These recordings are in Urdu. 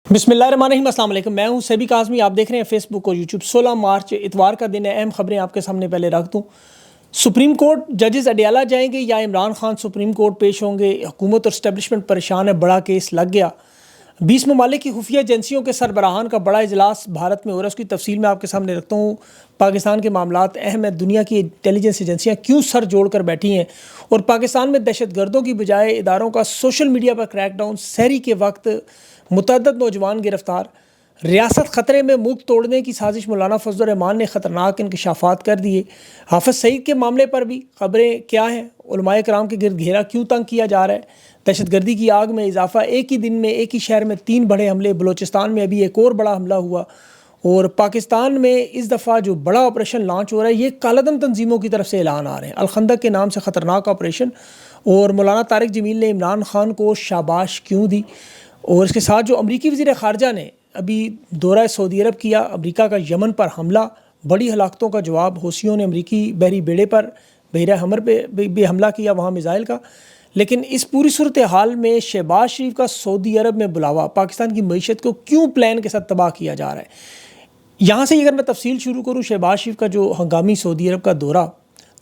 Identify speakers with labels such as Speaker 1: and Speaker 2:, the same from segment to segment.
Speaker 1: بسم اللہ الرحمن الرحیم، السلام علیکم۔ میں ہوں سیبی کاظمی، آپ دیکھ رہے ہیں فیس بک اور یوٹیوب۔ 16 مارچ اتوار کا دن ہے۔ اہم خبریں آپ کے سامنے پہلے رکھ دوں۔ سپریم کورٹ ججز اڈیالہ جائیں گے یا عمران خان سپریم کورٹ پیش ہوں گے؟ حکومت اور اسٹیبلشمنٹ پریشان ہے، بڑا کیس لگ گیا۔ 20 ممالک کی خفیہ ایجنسیوں کے سربراہان کا بڑا اجلاس بھارت میں ہو رہا ہے، اس کی تفصیل میں آپ کے سامنے رکھتا ہوں۔ پاکستان کے معاملات اہم ہیں، دنیا کی انٹیلیجنس ایجنسیاں کیوں سر جوڑ کر بیٹھی ہیں، اور پاکستان میں دہشت گردوں کی بجائے اداروں کا سوشل میڈیا پر کریک ڈاؤن، سحری کے وقت متعدد نوجوان گرفتار، ریاست خطرے میں، ملک توڑنے کی سازش، مولانا فضل الرحمان نے خطرناک انکشافات کر دیے۔ حافظ سعید کے معاملے پر بھی خبریں کیا ہیں، علماء کرام کے گرد گھیرا کیوں تنگ کیا جا رہا ہے، دہشت گردی کی آگ میں اضافہ، ایک ہی دن میں ایک ہی شہر میں 3 بڑے حملے، بلوچستان میں ابھی ایک اور بڑا حملہ ہوا، اور پاکستان میں اس دفعہ جو بڑا آپریشن لانچ ہو رہا ہے یہ کالعدم تنظیموں کی طرف سے اعلان آ رہے ہیں، الخندق کے نام سے خطرناک آپریشن، اور مولانا طارق جمیل نے عمران خان کو شاباش کیوں دی، اور اس کے ساتھ جو امریکی وزیر خارجہ نے ابھی دورہ سعودی عرب کیا، امریکہ کا یمن پر حملہ، بڑی ہلاکتوں کا جواب، حوثیوں نے امریکی بحری بیڑے پر، بحیرہ حمر پہ بھی حملہ کیا وہاں میزائل کا۔ لیکن اس پوری صورتحال میں شہباز شریف کا سعودی عرب میں بلاوا پاکستان کی معیشت کو کیوں پلان کے ساتھ تباہ کیا جا رہا ہے؟ یہاں سے اگر میں تفصیل شروع کروں، شہباز شریف کا جو ہنگامی سعودی عرب کا دورہ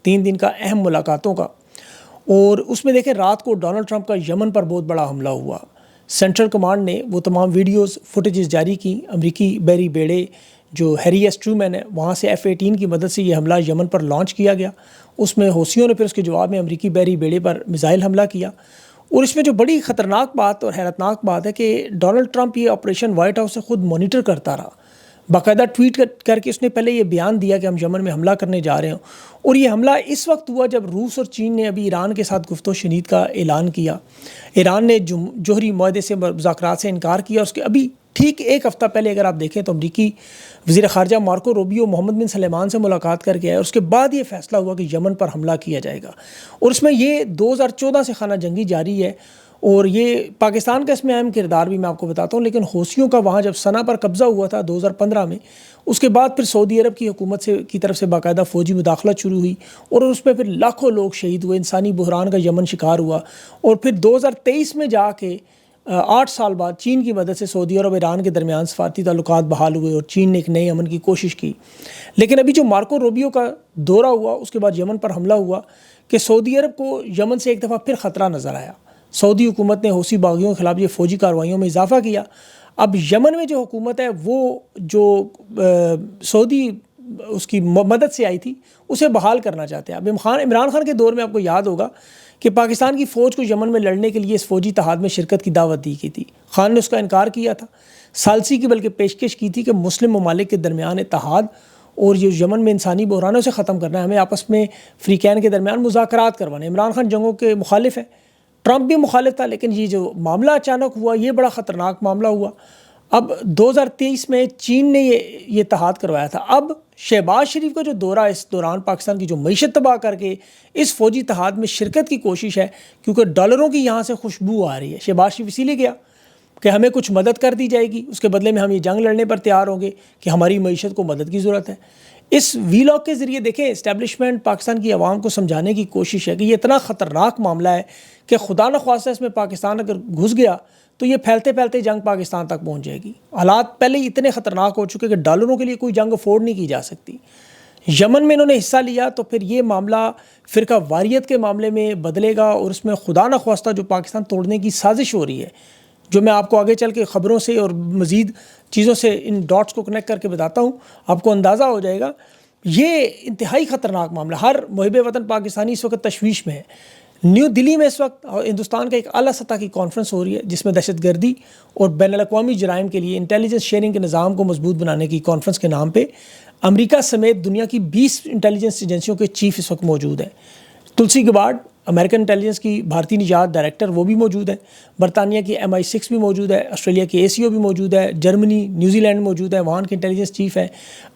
Speaker 1: 3 دن کا، اہم ملاقاتوں کا، اور اس میں دیکھیں رات کو ڈونلڈ ٹرمپ کا یمن پر بہت بڑا حملہ ہوا۔ سینٹرل کمانڈ نے وہ تمام ویڈیوز فوٹیجز جاری کی، امریکی بحری بیڑے جو ہیری ایس ٹرومین ہے وہاں سے F-18 کی مدد سے یہ حملہ یمن پر لانچ کیا گیا۔ اس میں حوثیوں نے پھر اس کے جواب میں امریکی بحری بیڑے پر میزائل حملہ کیا، اور اس میں جو بڑی خطرناک بات اور حیرتناک بات ہے کہ ڈونلڈ ٹرمپ یہ آپریشن وائٹ ہاؤس سے خود مانیٹر کرتا رہا، باقاعدہ ٹویٹ کر کے اس نے پہلے یہ بیان دیا کہ ہم یمن میں حملہ کرنے جا رہے ہیں، اور یہ حملہ اس وقت ہوا جب روس اور چین نے ابھی ایران کے ساتھ گفت و شنید کا اعلان کیا۔ ایران نے جوہری معاہدے سے، مذاکرات سے انکار کیا۔ اس کے ابھی ٹھیک ایک ہفتہ پہلے اگر آپ دیکھیں تو امریکی وزیر خارجہ مارکو روبیو محمد بن سلمان سے ملاقات کر کے آئے، اور اس کے بعد یہ فیصلہ ہوا کہ یمن پر حملہ کیا جائے گا، اور اس میں یہ 2014 سے خانہ جنگی جاری ہے، اور یہ پاکستان کا اس میں اہم کردار بھی میں آپ کو بتاتا ہوں۔ لیکن حوثیوں کا وہاں جب سنا پر قبضہ ہوا تھا 2015 میں، اس کے بعد پھر سعودی عرب کی حکومت کی طرف سے باقاعدہ فوجی مداخلت شروع ہوئی، اور اس میں پھر لاکھوں لوگ شہید ہوئے، انسانی بحران کا یمن شکار ہوا، اور پھر 2023 میں جا کے 8 سال بعد چین کی مدد سے سعودی عرب اور ایران کے درمیان سفارتی تعلقات بحال ہوئے، اور چین نے ایک نئے امن کی کوشش کی۔ لیکن ابھی جو مارکو روبیو کا دورہ ہوا، اس کے بعد یمن پر حملہ ہوا کہ سعودی عرب کو یمن سے ایک دفعہ پھر خطرہ نظر آیا۔ سعودی حکومت نے حوثی باغیوں کے خلاف یہ فوجی کارروائیوں میں اضافہ کیا۔ اب یمن میں جو حکومت ہے وہ جو سعودی اس کی مدد سے آئی تھی اسے بحال کرنا چاہتے ہیں۔ اب عمران خان کے دور میں آپ کو یاد ہوگا کہ پاکستان کی فوج کو یمن میں لڑنے کے لیے اس فوجی اتحاد میں شرکت کی دعوت دی گئی تھی، خان نے اس کا انکار کیا تھا، ثالثی کی بلکہ پیشکش کی تھی کہ مسلم ممالک کے درمیان اتحاد اور یہ یمن میں انسانی بحرانوں سے ختم کرنا ہے، ہمیں آپس میں فریقین کے درمیان مذاکرات کروانے۔ عمران خان جنگوں کے مخالف ہے، ٹرمپ بھی مخالف تھا، لیکن یہ جو معاملہ اچانک ہوا یہ بڑا خطرناک معاملہ ہوا۔ اب 2023 میں چین نے یہ اتحاد کروایا تھا۔ اب شہباز شریف کا جو دورہ اس دوران پاکستان کی جو معیشت تباہ کر کے اس فوجی اتحاد میں شرکت کی کوشش ہے، کیونکہ ڈالروں کی یہاں سے خوشبو آ رہی ہے۔ شہباز شریف اسی لیے گیا کہ ہمیں کچھ مدد کر دی جائے گی، اس کے بدلے میں ہم یہ جنگ لڑنے پر تیار ہوں گے کہ ہماری معیشت کو مدد کی ضرورت ہے۔ اس ویلاگ کے ذریعے دیکھیں اسٹیبلشمنٹ پاکستان کی عوام کو سمجھانے کی کوشش ہے کہ یہ اتنا خطرناک معاملہ ہے کہ خدا نخواستہ اس میں پاکستان اگر گھس گیا تو یہ پھیلتے پھیلتے جنگ پاکستان تک پہنچ جائے گی۔ حالات پہلے ہی اتنے خطرناک ہو چکے کہ ڈالروں کے لیے کوئی جنگ افورڈ نہیں کی جا سکتی۔ یمن میں انہوں نے حصہ لیا تو پھر یہ معاملہ فرقہ واریت کے معاملے میں بدلے گا، اور اس میں خدا نخواستہ جو پاکستان توڑنے کی سازش ہو رہی ہے، جو میں آپ کو آگے چل کے خبروں سے اور مزید چیزوں سے ان ڈاٹس کو کنیکٹ کر کے بتاتا ہوں، آپ کو اندازہ ہو جائے گا۔ یہ انتہائی خطرناک معاملہ، ہر محب وطن پاکستانی اس وقت تشویش میں ہے۔ نیو دلی میں اس وقت ہندوستان کا ایک اعلیٰ سطح کی کانفرنس ہو رہی ہے جس میں دہشت گردی اور بین الاقوامی جرائم کے لیے انٹیلیجنس شیئرنگ کے نظام کو مضبوط بنانے کی کانفرنس کے نام پہ امریکہ سمیت دنیا کی 20 انٹیلیجنس ایجنسیوں کے چیف اس وقت موجود ہیں۔ تلسی گبارڈ امریکن انٹیلیجنس کی بھارتی نژاد ڈائریکٹر وہ بھی موجود ہیں، برطانیہ کی MI6 بھی موجود ہے، آسٹریلیا کی ACO بھی موجود ہے، جرمنی نیوزی لینڈ موجود ہے، وہاں کے انٹیلیجنس چیف ہیں،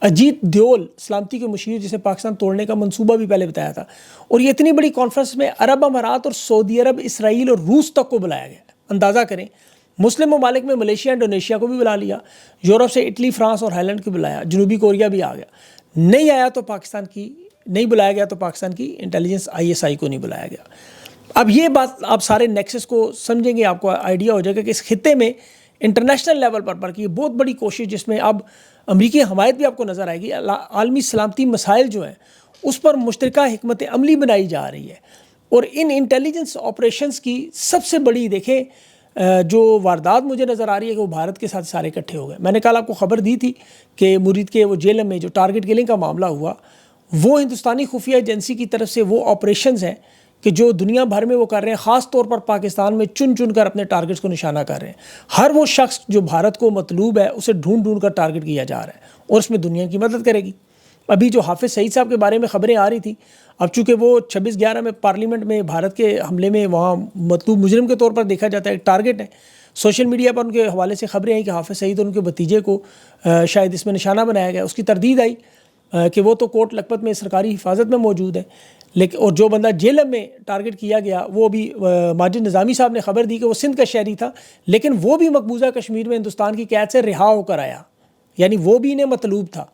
Speaker 1: اجیت دیول سلامتی کے مشیر جسے پاکستان توڑنے کا منصوبہ بھی پہلے بتایا تھا، اور یہ اتنی بڑی کانفرنس میں عرب امارات اور سعودی عرب، اسرائیل اور روس تک کو بلایا گیا۔ اندازہ کریں، مسلم ممالک میں ملیشیا انڈونیشیا کو بھی بلا لیا، یورپ سے اٹلی، فرانس اور ہالینڈ کو بلایا، جنوبی کوریا بھی آ گیا، نہیں بلایا گیا تو پاکستان کی انٹیلیجنس ISI کو نہیں بلایا گیا۔ اب یہ بات آپ سارے نیکسس کو سمجھیں گے، آپ کو آئیڈیا ہو جائے گا کہ اس خطے میں انٹرنیشنل لیول پر کی بہت بڑی کوشش، جس میں اب امریکی حمایت بھی آپ کو نظر آئے گی. عالمی سلامتی مسائل جو ہیں اس پر مشترکہ حکمت عملی بنائی جا رہی ہے. اور ان انٹیلیجنس آپریشنز کی سب سے بڑی دیکھیں جو واردات مجھے نظر آ رہی ہے کہ وہ بھارت کے ساتھ سارے اکٹھے ہو گئے. میں نے کل آپ کو خبر دی تھی کہ مرید کے وہ جیل میں جو ٹارگٹ کلنگ کا معاملہ ہوا، وہ ہندوستانی خفیہ ایجنسی کی طرف سے وہ آپریشنز ہیں کہ جو دنیا بھر میں وہ کر رہے ہیں، خاص طور پر پاکستان میں چن چن کر اپنے ٹارگٹس کو نشانہ کر رہے ہیں. ہر وہ شخص جو بھارت کو مطلوب ہے اسے ڈھونڈ ڈھونڈ کر ٹارگٹ کیا جا رہا ہے، اور اس میں دنیا کی مدد کرے گی. ابھی جو حافظ سعید صاحب کے بارے میں خبریں آ رہی تھیں، اب چونکہ وہ 26/11 میں پارلیمنٹ میں بھارت کے حملے میں وہاں مطلوب مجرم کے طور پر دیکھا جاتا ہے، ایک ٹارگٹ ہے. سوشل میڈیا پر ان کے حوالے سے خبریں آئیں کہ حافظ سعید اور ان کے بھتیجے کو شاید اس میں نشانہ بنایا گیا. اس کی تردید آئی کہ وہ تو کوٹ لکھپت میں سرکاری حفاظت میں موجود ہے، لیکن اور جو بندہ جیلم میں ٹارگٹ کیا گیا وہ بھی ماجد نظامی صاحب نے خبر دی کہ وہ سندھ کا شہری تھا، لیکن وہ بھی مقبوضہ کشمیر میں ہندوستان کی قید سے رہا ہو کر آیا، یعنی وہ بھی انہیں مطلوب تھا.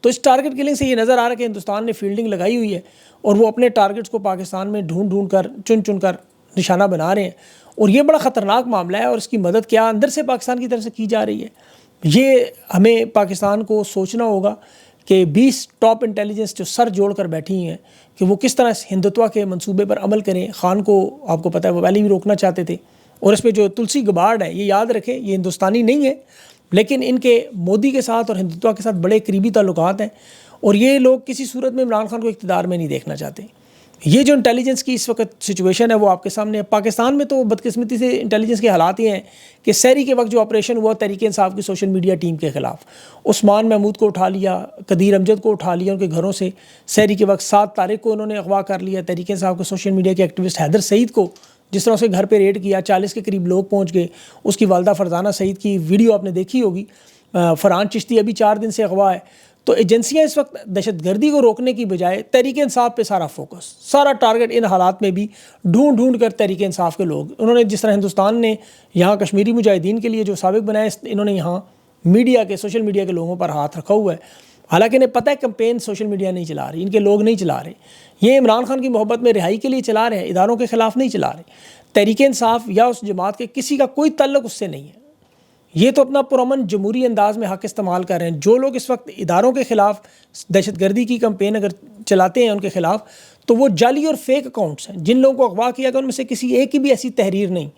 Speaker 1: تو اس ٹارگٹ کلنگ سے یہ نظر آ رہا ہے کہ ہندوستان نے فیلڈنگ لگائی ہوئی ہے اور وہ اپنے ٹارگٹس کو پاکستان میں ڈھونڈ ڈھونڈ کر چن چن کر نشانہ بنا رہے ہیں. اور یہ بڑا خطرناک معاملہ ہے، اور اس کی مدد کیا اندر سے پاکستان کی طرف سے کی جا رہی ہے. یہ ہمیں پاکستان کو سوچنا ہوگا کہ 20 ٹاپ انٹیلیجنس جو سر جوڑ کر بیٹھی ہیں کہ وہ کس طرح ہندوتوا کے منصوبے پر عمل کریں. خان کو آپ کو پتہ ہے وہ پہلے بھی روکنا چاہتے تھے، اور اس میں جو تلسی گبارڈ ہے، یہ یاد رکھیں یہ ہندوستانی نہیں ہے، لیکن ان کے مودی کے ساتھ اور ہندوتوا کے ساتھ بڑے قریبی تعلقات ہیں، اور یہ لوگ کسی صورت میں عمران خان کو اقتدار میں نہیں دیکھنا چاہتے. یہ جو انٹیلیجنس کی اس وقت سچویشن ہے وہ آپ کے سامنے ہے. پاکستان میں تو بدقسمتی سے انٹیلیجنس کے حالات یہ ہیں کہ سحری کے وقت جو آپریشن ہوا تحریک انصاف کی سوشل میڈیا ٹیم کے خلاف، عثمان محمود کو اٹھا لیا، قدیر امجد کو اٹھا لیا ان کے گھروں سے. سحری کے وقت 7 طارق کو انہوں نے اغوا کر لیا. تحریک انصاف کے سوشل میڈیا کے ایکٹیوسٹ حیدر سعید کو جس طرح اسے گھر پہ ریڈ کیا، 40 کے قریب لوگ پہنچ گئے. اس کی والدہ فرزانہ سعید کی ویڈیو آپ نے دیکھی ہوگی. فرحان چشتی ابھی 4 دن سے اغوا ہے. تو ایجنسیاں اس وقت دہشت گردی کو روکنے کی بجائے تحریک انصاف پہ سارا فوکس، سارا ٹارگٹ ان حالات میں بھی ڈھونڈ ڈھونڈ کر تحریک انصاف کے لوگ، انہوں نے جس طرح ہندوستان نے یہاں کشمیری مجاہدین کے لیے جو سابق بنائے، انہوں نے یہاں میڈیا کے سوشل میڈیا کے لوگوں پر ہاتھ رکھا ہوا ہے. حالانکہ انہیں پتہ ہے کمپین سوشل میڈیا نہیں چلا رہی، ان کے لوگ نہیں چلا رہے، یہ عمران خان کی محبت میں رہائی کے لیے چلا رہے ہیں، اداروں کے خلاف نہیں چلا رہے. تحریک انصاف یا اس جماعت کے کسی کا کوئی تعلق اس سے نہیں ہے. یہ تو اپنا پرامن جمہوری انداز میں حق استعمال کر رہے ہیں. جو لوگ اس وقت اداروں کے خلاف دہشت گردی کی کمپین اگر چلاتے ہیں ان کے خلاف، تو وہ جعلی اور فیک اکاؤنٹس ہیں. جن لوگوں کو اغوا کیا گیا ان میں سے کسی ایک کی بھی ایسی تحریر نہیں،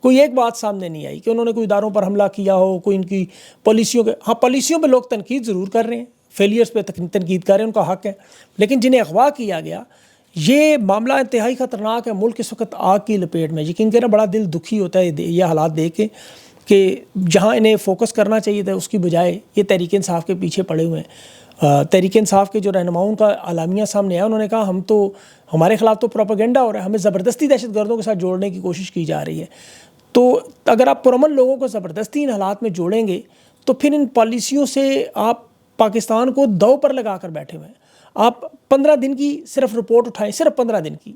Speaker 1: کوئی ایک بات سامنے نہیں آئی کہ انہوں نے کوئی اداروں پر حملہ کیا ہو، کوئی ان کی پالیسیوں کے. ہاں پالیسیوں پہ لوگ تنقید ضرور کر رہے ہیں، فیلیئرز پہ تنقید کر رہے ہیں، ان کا حق ہے، لیکن جنہیں اغوا کیا گیا یہ معاملہ انتہائی خطرناک ہے. ملک اس وقت آگ کی لپیٹ میں. یقین کریں بڑا دل دکھی ہوتا ہے یہ حالات دیکھ کے کہ جہاں انہیں فوکس کرنا چاہیے تھا اس کی بجائے یہ تحریک انصاف کے پیچھے پڑے ہوئے ہیں. تحریک انصاف کے جو رہنماؤں کا اعلامیہ سامنے آیا، انہوں نے کہا ہم تو ہمارے خلاف تو پروپیگنڈا ہو رہا ہے، ہمیں زبردستی دہشت گردوں کے ساتھ جوڑنے کی کوشش کی جا رہی ہے. تو اگر آپ پرامن لوگوں کو زبردستی ان حالات میں جوڑیں گے تو پھر ان پالیسیوں سے آپ پاکستان کو دو پر لگا کر بیٹھے ہوئے ہیں. آپ 15 دن کی صرف رپورٹ اٹھائیں، صرف 15 دن کی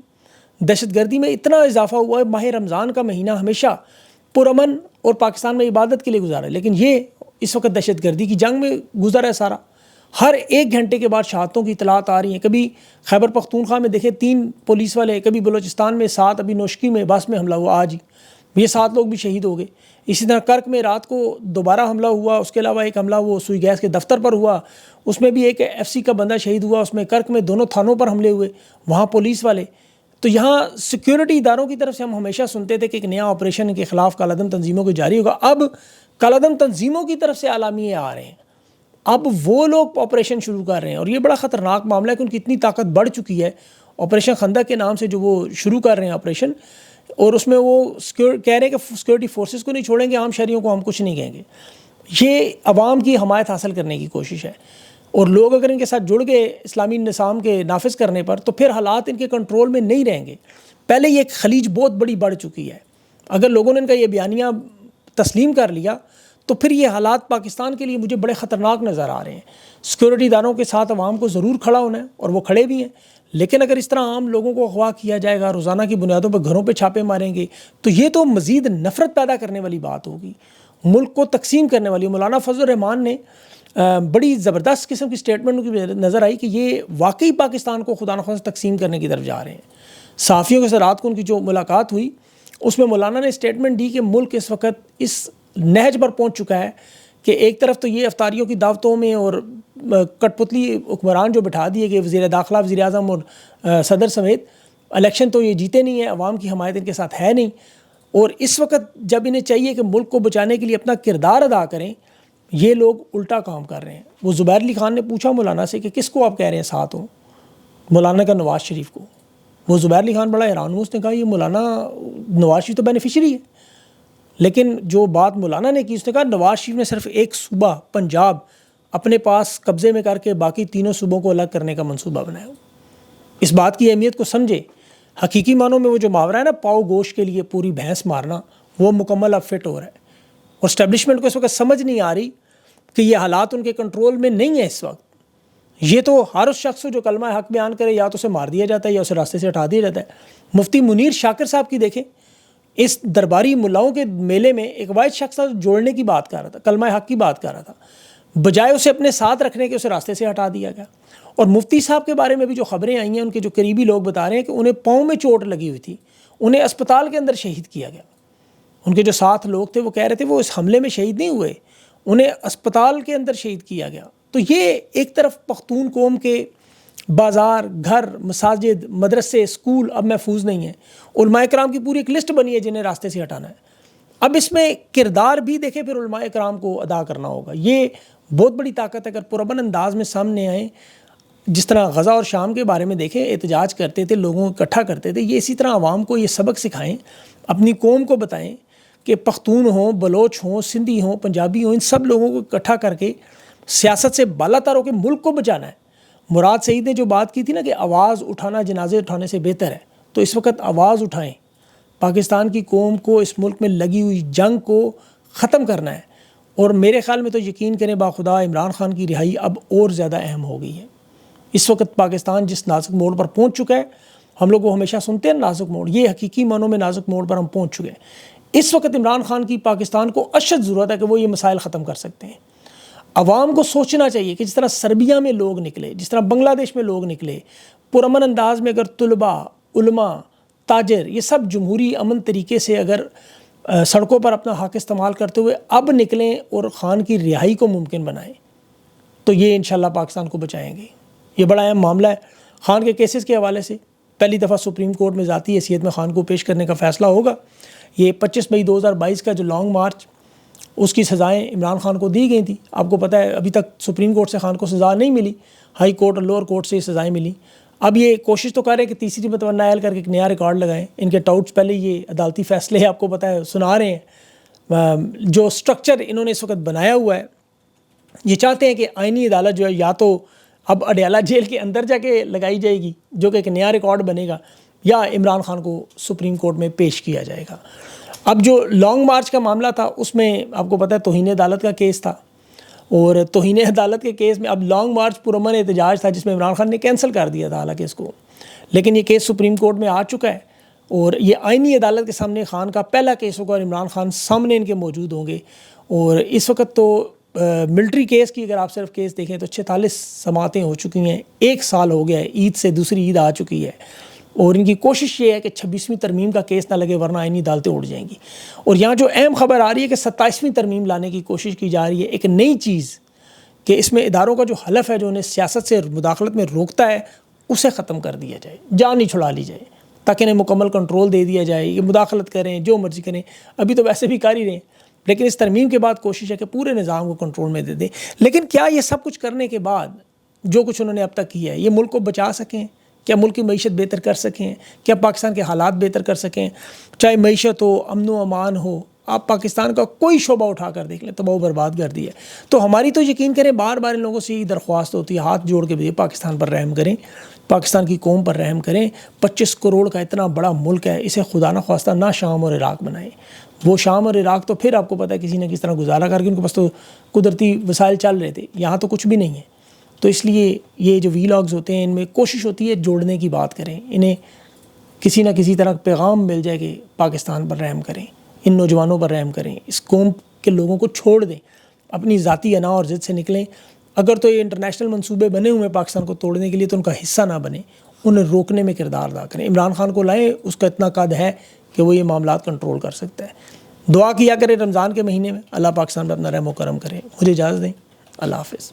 Speaker 1: دہشت گردی میں اتنا اضافہ ہوا ہے. ماہ رمضان کا مہینہ ہمیشہ پرامن اور پاکستان میں عبادت کے لیے گزارا ہے، لیکن یہ اس وقت دہشت گردی کی جنگ میں گزرا ہے سارا. ہر 1 گھنٹے کے بعد شہادتوں کی اطلاعات آ رہی ہیں. کبھی خیبر پختونخوا میں دیکھیں 3 پولیس والے، کبھی بلوچستان میں 7، ابھی نوشکی میں بس میں حملہ ہوا آج ہی، یہ 7 لوگ بھی شہید ہو گئے. اسی طرح کرک میں رات کو دوبارہ حملہ ہوا. اس کے علاوہ ایک حملہ وہ سوئی گیس کے دفتر پر ہوا، اس میں بھی ایک FCC کا بندہ شہید ہوا. اس میں کرک میں 2 تھانوں پر حملے ہوئے، وہاں پولیس والے. تو یہاں سیکیورٹی اداروں کی طرف سے ہم ہمیشہ سنتے تھے کہ ایک نیا آپریشن کے خلاف کالعدم تنظیموں کو جاری ہوگا. اب کالعدم تنظیموں کی طرف سے اعلامیے آ رہے ہیں، اب وہ لوگ آپریشن شروع کر رہے ہیں، اور یہ بڑا خطرناک معاملہ ہے کہ ان کی اتنی طاقت بڑھ چکی ہے. آپریشن خندق کے نام سے جو وہ شروع کر رہے ہیں آپریشن، اور اس میں وہ کہہ رہے ہیں کہ سیکورٹی فورسز کو نہیں چھوڑیں گے، عام شہریوں کو ہم کچھ نہیں کہیں گے. یہ عوام کی حمایت حاصل کرنے کی کوشش ہے، اور لوگ اگر ان کے ساتھ جڑ گئے اسلامی نظام کے نافذ کرنے پر تو پھر حالات ان کے کنٹرول میں نہیں رہیں گے. پہلے یہ ایک خلیج بہت بڑی بڑھ چکی ہے. اگر لوگوں نے ان کا یہ بیانیہ تسلیم کر لیا تو پھر یہ حالات پاکستان کے لیے مجھے بڑے خطرناک نظر آ رہے ہیں. سیکورٹی اداروں کے ساتھ عوام کو ضرور کھڑا ہونا ہے، اور وہ کھڑے بھی ہیں، لیکن اگر اس طرح عام لوگوں کو اغوا کیا جائے گا، روزانہ کی بنیادوں پر گھروں پہ چھاپے ماریں گے، تو یہ تو مزید نفرت پیدا کرنے والی بات ہوگی، ملک کو تقسیم کرنے والی. مولانا فضل الرحمان نے بڑی زبردست قسم کی سٹیٹمنٹ کی نظر آئی کہ یہ واقعی پاکستان کو خدا نخواستہ تقسیم کرنے کی طرف جا رہے ہیں. صحافیوں کے ساتھ رات کو ان کی جو ملاقات ہوئی اس میں مولانا نے سٹیٹمنٹ دی کہ ملک اس وقت اس نہج پر پہنچ چکا ہے کہ ایک طرف تو یہ افطاریوں کی دعوتوں میں اور کٹ پتلی حکمران جو بٹھا دیے گئے وزیر داخلہ وزیر اعظم اور صدر سمیت، الیکشن تو یہ جیتے نہیں ہیں، عوام کی حمایت ان کے ساتھ ہے نہیں، اور اس وقت جب انہیں چاہیے کہ ملک کو بچانے کے لیے اپنا کردار ادا کریں، یہ لوگ الٹا کام کر رہے ہیں۔ وہ زبیر علی خان نے پوچھا مولانا سے کہ کس کو آپ کہہ رہے ہیں ساتھ ہوں؟ مولانا کا نواز شریف کو۔ وہ زبیر علی خان بڑا حیران ہوا، اس نے کہا یہ مولانا نواز شریف تو بینیفیشری ہے، لیکن جو بات مولانا نے کی، اس نے کہا نواز شریف نے صرف ایک صوبہ پنجاب اپنے پاس قبضے میں کر کے باقی تینوں صوبوں کو الگ کرنے کا منصوبہ بنایا۔ اس بات کی اہمیت کو سمجھے۔ حقیقی معنوں میں وہ جو محاورہ ہے نا، پاؤ گوشت کے لیے پوری بھینس مارنا، وہ مکمل اب فٹ ہو رہا ہے، اور اسٹیبلشمنٹ کو اس وقت سمجھ نہیں آ رہی کہ یہ حالات ان کے کنٹرول میں نہیں ہیں اس وقت۔ یہ تو ہر اس شخص جو کلمہ حق بیان کرے یا تو اسے مار دیا جاتا ہے یا اسے راستے سے ہٹا دیا جاتا ہے۔ مفتی منیر شاکر صاحب کی دیکھیں، اس درباری ملاؤں کے میلے میں ایک واحد شخص تھا جوڑنے کی بات کر رہا تھا، کلمہ حق کی بات کر رہا تھا، بجائے اسے اپنے ساتھ رکھنے کے اسے راستے سے ہٹا دیا گیا۔ اور مفتی صاحب کے بارے میں بھی جو خبریں آئی ہیں، ان کے جو قریبی لوگ بتا رہے ہیں کہ انہیں پاؤں میں چوٹ لگی ہوئی تھی، انہیں اسپتال کے اندر شہید کیا گیا۔ ان کے جو ساتھ لوگ تھے وہ کہہ رہے تھے وہ اس حملے میں شہید نہیں ہوئے، انہیں اسپتال کے اندر شہید کیا گیا۔ تو یہ ایک طرف پختون قوم کے بازار، گھر، مساجد، مدرسے، اسکول اب محفوظ نہیں ہیں، علماء کرام کی پوری ایک لسٹ بنی ہے جنہیں راستے سے ہٹانا ہے۔ اب اس میں کردار بھی دیکھیں پھر علماء کرام کو ادا کرنا ہوگا۔ یہ بہت بڑی طاقت ہے، اگر پرامن انداز میں سامنے آئیں، جس طرح غزہ اور شام کے بارے میں دیکھیں، احتجاج کرتے تھے، لوگوں کو اکٹھا کرتے تھے، یہ اسی طرح عوام کو یہ سبق سکھائیں، اپنی قوم کو بتائیں کہ پختون ہوں، بلوچ ہوں، سندھی ہوں، پنجابی ہوں، ان سب لوگوں کو اکٹھا کر کے سیاست سے بالا تر ہو کے ملک کو بچانا ہے۔ مراد سعید نے جو بات کی تھی نا کہ آواز اٹھانا جنازے اٹھانے سے بہتر ہے، تو اس وقت آواز اٹھائیں، پاکستان کی قوم کو اس ملک میں لگی ہوئی جنگ کو ختم کرنا ہے۔ اور میرے خیال میں تو یقین کریں باخدا عمران خان کی رہائی اب اور زیادہ اہم ہو گئی ہے۔ اس وقت پاکستان جس نازک موڑ پر پہنچ چکا ہے، ہم لوگ وہ ہمیشہ سنتے ہیں نازک موڑ، یہ حقیقی معنوں میں نازک موڑ پر ہم پہنچ چکے ہیں۔ اس وقت عمران خان کی پاکستان کو اشد ضرورت ہے کہ وہ یہ مسائل ختم کر سکتے ہیں۔ عوام کو سوچنا چاہیے کہ جس طرح سربیا میں لوگ نکلے، جس طرح بنگلہ دیش میں لوگ نکلے، پرامن انداز میں اگر طلباء، علماء، تاجر، یہ سب جمہوری امن طریقے سے اگر سڑکوں پر اپنا حق استعمال کرتے ہوئے اب نکلیں اور خان کی رہائی کو ممکن بنائیں، تو یہ انشاءاللہ پاکستان کو بچائیں گے۔ یہ بڑا اہم معاملہ ہے۔ خان کے کیسز کے حوالے سے پہلی دفعہ سپریم کورٹ میں ذاتی حیثیت میں خان کو پیش کرنے کا فیصلہ ہوگا۔ یہ 25 مئی 2022 کا جو لانگ مارچ، اس کی سزائیں عمران خان کو دی گئی تھیں۔ آپ کو پتہ ہے ابھی تک سپریم کورٹ سے خان کو سزا نہیں ملی، ہائی کورٹ اور لوور کورٹ سے یہ سزائیں ملی۔ اب یہ کوشش تو کر رہے ہیں کہ تیسری مرتبہ نائل کر کے ایک نیا ریکارڈ لگائیں۔ ان کے ٹاؤٹس پہلے یہ عدالتی فیصلے آپ کو پتہ ہے سنا رہے ہیں۔ جو سٹرکچر انہوں نے اس وقت بنایا ہوا ہے، یہ چاہتے ہیں کہ آئینی عدالت جو ہے یا تو اب اڈیالہ جیل کے اندر جا کے لگائی جائے گی، جو کہ ایک نیا ریکارڈ بنے گا، یا عمران خان کو سپریم کورٹ میں پیش کیا جائے گا۔ اب جو لانگ مارچ کا معاملہ تھا، اس میں آپ کو پتہ ہے توہین عدالت کا کیس تھا، اور توہین عدالت کے کیس میں اب لانگ مارچ پرامن احتجاج تھا جس میں عمران خان نے کینسل کر دیا تھا حالانکہ اس کو، لیکن یہ کیس سپریم کورٹ میں آ چکا ہے، اور یہ آئینی عدالت کے سامنے خان کا پہلا کیس ہوگا، اور عمران خان سامنے ان کے موجود ہوں گے۔ اور اس وقت تو ملٹری کیس کی اگر آپ صرف کیس دیکھیں تو 46 سماعتیں ہو چکی ہیں، 1 سال ہو گیا ہے، عید سے دوسری عید آ چکی ہے، اور ان کی کوشش یہ ہے کہ 26ویں ترمیم کا کیس نہ لگے ورنہ آئینی عدالتیں اڑ جائیں گی۔ اور یہاں جو اہم خبر آ رہی ہے کہ 27ویں ترمیم لانے کی کوشش کی جا رہی ہے، ایک نئی چیز کہ اس میں اداروں کا جو حلف ہے جو انہیں سیاست سے مداخلت میں روکتا ہے، اسے ختم کر دیا جائے، جان ہی چھڑا لی جائے، تاکہ انہیں مکمل کنٹرول دے دیا جائے، یہ مداخلت کریں جو مرضی کریں۔ ابھی تو ویسے بھی کر ہی رہے ہیں، لیکن اس ترمیم کے بعد کوشش ہے کہ پورے نظام کو کنٹرول میں دے دیں۔ لیکن کیا یہ سب کچھ کرنے کے بعد جو کچھ انہوں نے اب تک کیا ہے، یہ ملک کو بچا سکیں؟ کیا ملک کی معیشت بہتر کر سکیں؟ کیا پاکستان کے حالات بہتر کر سکیں؟ چاہے معیشت ہو، امن و امان ہو، آپ پاکستان کا کوئی شعبہ اٹھا کر دیکھ لیں، تباہ و برباد کر دیا ہے۔ تو ہماری تو یقین کریں بار بار ان لوگوں سے یہ درخواست ہوتی ہے، ہاتھ جوڑ کے بھی پاکستان پر رحم کریں، پاکستان کی قوم پر رحم کریں۔ 25 کروڑ کا اتنا بڑا ملک ہے، اسے خدا نہ خواستہ نہ شام اور عراق بنائیں۔ وہ شام اور عراق تو پھر آپ کو پتہ ہے کسی نہ کس طرح گزارا کر کے ان کے پاس تو قدرتی وسائل چل رہے تھے، یہاں تو کچھ بھی نہیں ہے۔ تو اس لیے یہ جو ویلاگز ہوتے ہیں ان میں کوشش ہوتی ہے جوڑنے کی بات کریں، انہیں کسی نہ کسی طرح پیغام مل جائے کہ پاکستان پر رحم کریں، ان نوجوانوں پر رحم کریں، اس قوم کے لوگوں کو چھوڑ دیں، اپنی ذاتی انا اور ضد سے نکلیں۔ اگر تو یہ انٹرنیشنل منصوبے بنے ہوئے ہیں پاکستان کو توڑنے کے لیے تو ان کا حصہ نہ بنیں، انہیں روکنے میں کردار ادا کریں۔ عمران خان کو لائیں، اس کا اتنا قد ہے کہ وہ یہ معاملات کنٹرول کر سکتا ہے۔ دعا کیا کریں رمضان کے مہینے میں، اللہ پاکستان پر اپنا رحم و کرم کرے. مجھے اجازت دیں، اللہ حافظ.